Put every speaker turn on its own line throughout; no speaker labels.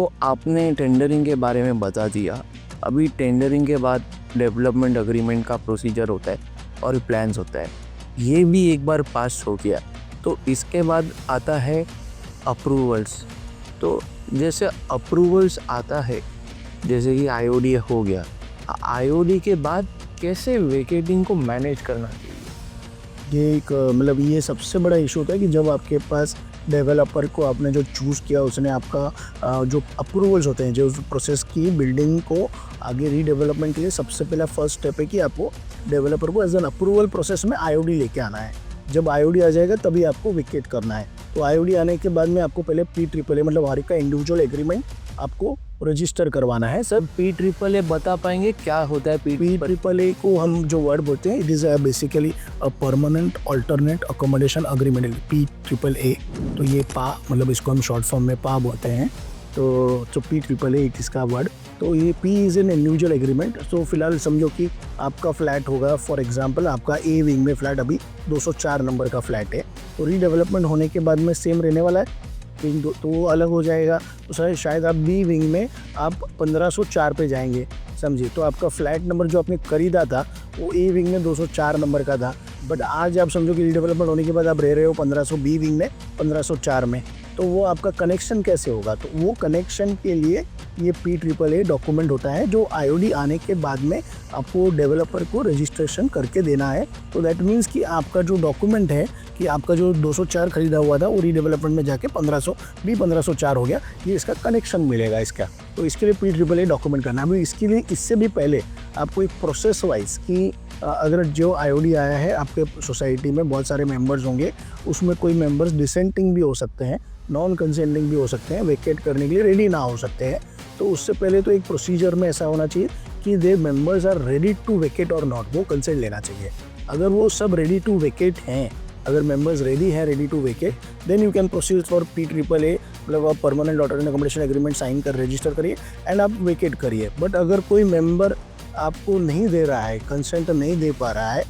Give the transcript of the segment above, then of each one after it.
तो आपने टेंडरिंग के बारे में बता दिया। अभी टेंडरिंग के बाद डेवलपमेंट एग्रीमेंट का प्रोसीजर होता है और प्लान्स होता है, ये भी एक बार पास हो गया। तो इसके बाद आता है अप्रूवल्स। तो जैसे अप्रूवल्स आता है, जैसे कि आईओडी हो गया, आईओडी के बाद कैसे वेकेटिंग को मैनेज करना चाहिए?
ये एक मतलब ये सबसे बड़ा इशू होता है कि जब आपके पास डेवलपर को आपने जो चूज़ किया उसने आपका जो अप्रूवल्स होते हैं, जो उस प्रोसेस की बिल्डिंग को आगे रीडेवलपमेंट के लिए सबसे पहला फर्स्ट स्टेप है कि आपको डेवलपर को एज एन अप्रूवल प्रोसेस में आईओडी लेके आना है। जब आईओडी आ जाएगा तभी आपको विकेट करना है। तो आईओडी आने के बाद में आपको पहले PAAA मतलब हर एक का इंडिविजुअल एग्रीमेंट आपको रजिस्टर करवाना है। सर,
PAAA बता पाएंगे क्या होता है?
PAAA को हम जो वर्ड बोलते हैं, it is basically a permanent alternate accommodation agreement, PAAA। तो ये पा मतलब इसको हम शॉर्ट फॉर्म में पा बोलते हैं। तो PAAA इट इसका वर्ड। तो ये P is an individual agreement. तो फिलहाल समझो कि आपका फ्लैट होगा, फॉर एग्जांपल आपका A विंग में फ्लैट अभी 204 नंबर का फ्लैट है। तो रीडेवलपमेंट होने के बाद में सेम रहने वाला है, तो वो अलग हो जाएगा। तो सर शायद आप B विंग में आप 1504 पे जाएंगे, समझिए। तो आपका फ्लैट नंबर जो आपने खरीदा था वो A विंग में 204 नंबर का था, बट आज आप समझो कि रीडेवलपमेंट होने के बाद आप रह रहे हो 1500 B विंग में 1504 में। तो वो आपका कनेक्शन कैसे होगा? तो वो कनेक्शन के लिए ये PAAA डॉक्यूमेंट होता है जो आईओडी आने के बाद में आपको डेवलपर को रजिस्ट्रेशन करके देना है। तो दैट मीन्स कि आपका जो डॉक्यूमेंट है कि आपका जो 204 खरीदा हुआ था वो रीडेवलपमेंट में जाके 1504 हो गया, ये इसका कनेक्शन मिलेगा इसका। तो इसके लिए PAAA डॉक्यूमेंट करना है। अभी इसके लिए इससे भी पहले आपको एक प्रोसेस वाइज कि अगर जो आईओडी आया है आपके सोसाइटी में बहुत सारे मेंबर्स होंगे, उसमें कोई मेंबर्स डिसेंटिंग भी हो सकते हैं, नॉन कंसेंटिंग भी हो सकते हैं, वेकेट करने के लिए रेडी ना हो सकते हैं। तो उससे पहले तो एक प्रोसीजर में ऐसा होना चाहिए कि they members are ready to vacate or not, वो कंसेंट लेना चाहिए। अगर वो सब रेडी टू वेकेट हैं, अगर मेंबर्स रेडी हैं ready to vacate, then you can proceed for PAAA मतलब आप permanent alternate accommodation agreement sign कर रजिस्टर करिए एंड आप वेकेट करिए। बट अगर कोई मेंबर आपको नहीं दे रहा है, कंसेंट नहीं दे पा रहा है,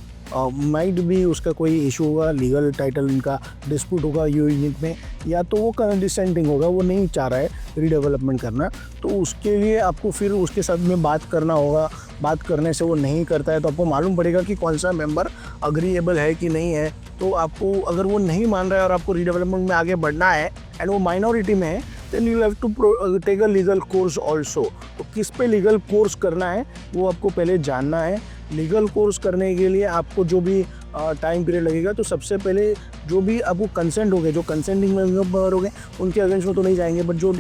माइट भी उसका कोई इशू होगा, लीगल टाइटल इनका डिस्प्यूट होगा यूनिट में, या तो वो डिसेंटिंग होगा, वो नहीं चाह रहा है रीडेवलपमेंट करना, तो उसके लिए आपको फिर उसके साथ में बात करना होगा। बात करने से वो नहीं करता है तो आपको मालूम पड़ेगा कि कौन सा मेंबर अग्रीएबल है कि नहीं है। तो आपको अगर वो नहीं मान रहा है और आपको रीडेवलपमेंट में आगे बढ़ना है एंड वो माइनॉरिटी में है, then you have to take a legal course also. तो किस पे लीगल कोर्स करना है वो आपको पहले जानना है। लीगल कोर्स करने के लिए आपको जो भी टाइम पीरियड लगेगा, तो सबसे पहले जो भी आपको कंसेंट हो गए, जो कंसेंटिंग मेंबर हो गए उनके अगेंस्ट में तो नहीं जाएंगे, बट जो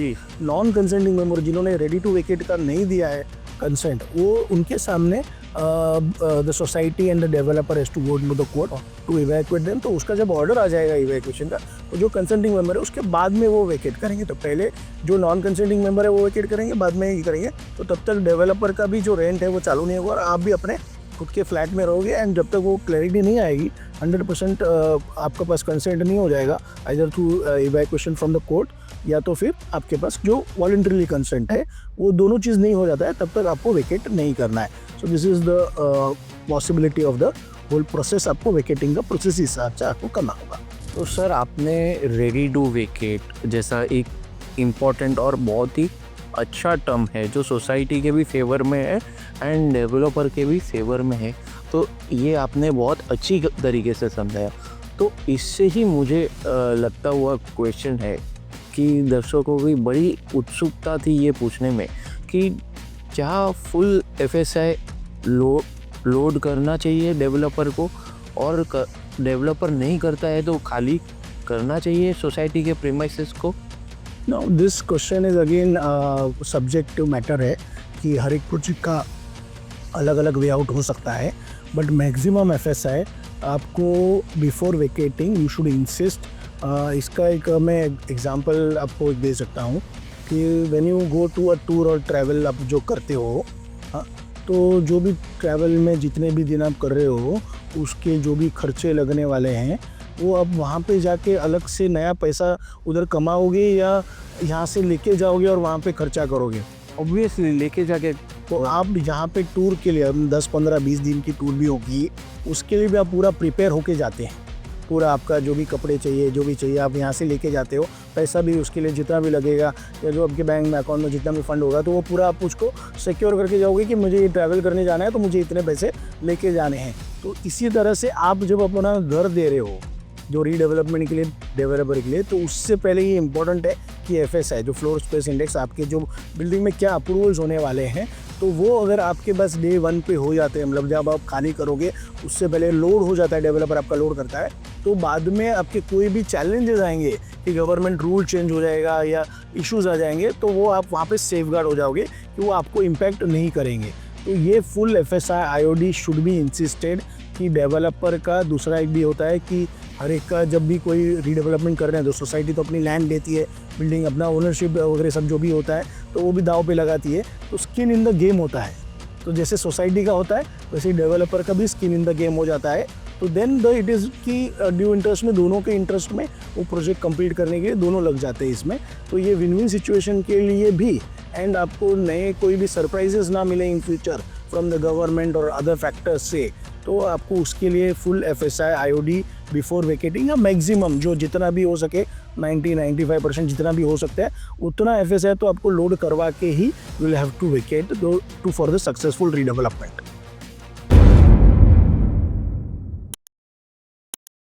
नॉन कंसेंटिंग मेंबर जिन्होंने रेडी टू वेकेट का नहीं दिया है कंसेंट, वो उनके सामने the society and the developer has to go to the court to evacuate them. तो उसका जब ऑर्डर आ जाएगा इवैक्यूएशन का, तो जो कंसेंटिंग मेंबर है उसके बाद में वो वेकेट करेंगे। तो पहले जो नॉन कंसेंटिंग मेंबर है वो वेकेट करेंगे, बाद में ये करेंगे। तो तब तक डेवलपर का भी जो रेंट है वो चालू नहीं होगा और आप भी अपने खुद के फ्लैट में रहोगे। एंड जब तक वो क्लैरिटी नहीं आएगी, 100% आपके पास कंसेंट नहीं हो जाएगा either through evacuation from the court या तो फिर आपके पास जो वॉलंटरीली कंसेंट है, वो दोनों चीज़ नहीं हो जाता है, तब तक आपको वेकेट नहीं करना है। So this is the possibility of the whole process. आपको वेकेटिंग का प्रोसेस हिसाब से आपको करना होगा।
तो सर, आपने रेडी टू वेकेट जैसा एक इम्पॉर्टेंट और बहुत ही अच्छा टर्म है जो सोसाइटी के भी फेवर में है एंड डेवलपर के भी फेवर में है, तो ये आपने बहुत अच्छी तरीके से समझाया। तो इससे ही मुझे लगता हुआ क्वेश्चन है कि दर्शकों की बड़ी उत्सुकता थी ये पूछने में कि क्या फुल FSI लोड करना चाहिए डेवलपर को, और डेवलपर नहीं करता है तो खाली करना चाहिए सोसाइटी के प्रीमाइसेस को?
Now this question is again subjective matter है कि हर एक प्रोजेक्ट का अलग अलग वे आउट हो सकता है, बट मैक्सिमम FSI आपको before vacating you should insist. इसका एक मैं एग्जांपल आपको दे सकता हूँ कि when you go to a tour और ट्रैवल आप जो करते हो, तो जो भी ट्रैवल में जितने भी दिन आप कर रहे हो उसके जो भी खर्चे लगने वाले हैं वो अब वहाँ पे जाके अलग से नया पैसा उधर कमाओगे या यहाँ से लेके जाओगे और वहाँ पे खर्चा करोगे?
ऑब्वियसली लेके जाके।
तो आप यहाँ पे टूर के लिए 10, 15, 20 दिन की टूर भी होगी, उसके लिए भी आप पूरा प्रिपेयर होके जाते हैं। पूरा आपका जो भी कपड़े चाहिए, जो भी चाहिए आप यहाँ से लेके जाते हो। पैसा भी उसके लिए जितना भी लगेगा या जो आपके बैंक में अकाउंट में जितना भी फंड होगा, तो वो पूरा आप उसको सिक्योर करके जाओगे कि मुझे ये ट्रैवल करने जाना है तो मुझे इतने पैसे लेके जाने हैं। तो इसी तरह से आप जब अपना घर दे रहे हो जो रीडेवलपमेंट के लिए, डेवलपर के लिए, तो उससे पहले ये इंपॉर्टेंट है कि FSI जो फ्लोर स्पेस इंडेक्स, आपके जो बिल्डिंग में क्या अप्रूवल्स होने वाले हैं, तो वो अगर आपके पास डे 1 पे हो जाते हैं, मतलब जब आप खाली करोगे उससे पहले लोड हो जाता है, डेवलपर आपका लोड करता है, तो बाद में आपके कोई भी चैलेंजेस आएंगे कि गवर्नमेंट रूल चेंज हो जाएगा या इश्यूज आ जाएंगे, तो वो आप वहाँ पे सेफगार्ड हो जाओगे कि वो आपको इम्पैक्ट नहीं करेंगे। तो ये full FSI IOD should be insisted कि डेवलपर का दूसरा एक भी होता है कि हर एक का जब भी कोई रीडेवलपमेंट कर रहे हैं तो सोसाइटी तो अपनी लैंड लेती है, बिल्डिंग अपना ओनरशिप वगैरह सब जो भी होता है तो वो भी दाव पे लगाती है, तो स्किन इन द गेम होता है। तो जैसे सोसाइटी का होता है वैसे डेवलपर का भी स्किन इन द गेम हो जाता है। तो देन द इट इज़ कि ड्यू इंटरेस्ट में, दोनों के इंटरेस्ट में वो प्रोजेक्ट कंप्लीट करने के लिए दोनों लग जाते हैं इसमें। तो ये विन विन सिचुएशन के लिए भी, एंड आपको नए कोई भी सरप्राइजेस ना मिले in future from the government और अदर फैक्टर्स से, तो आपको उसके लिए फुल FSI IOD बिफोर वेकेटिंग या मैक्सिमम जो जितना भी हो सके 90-95% जितना भी हो सकता है उतना FSI तो आपको लोड करवा के ही will have to vacate to for the successful redevelopment.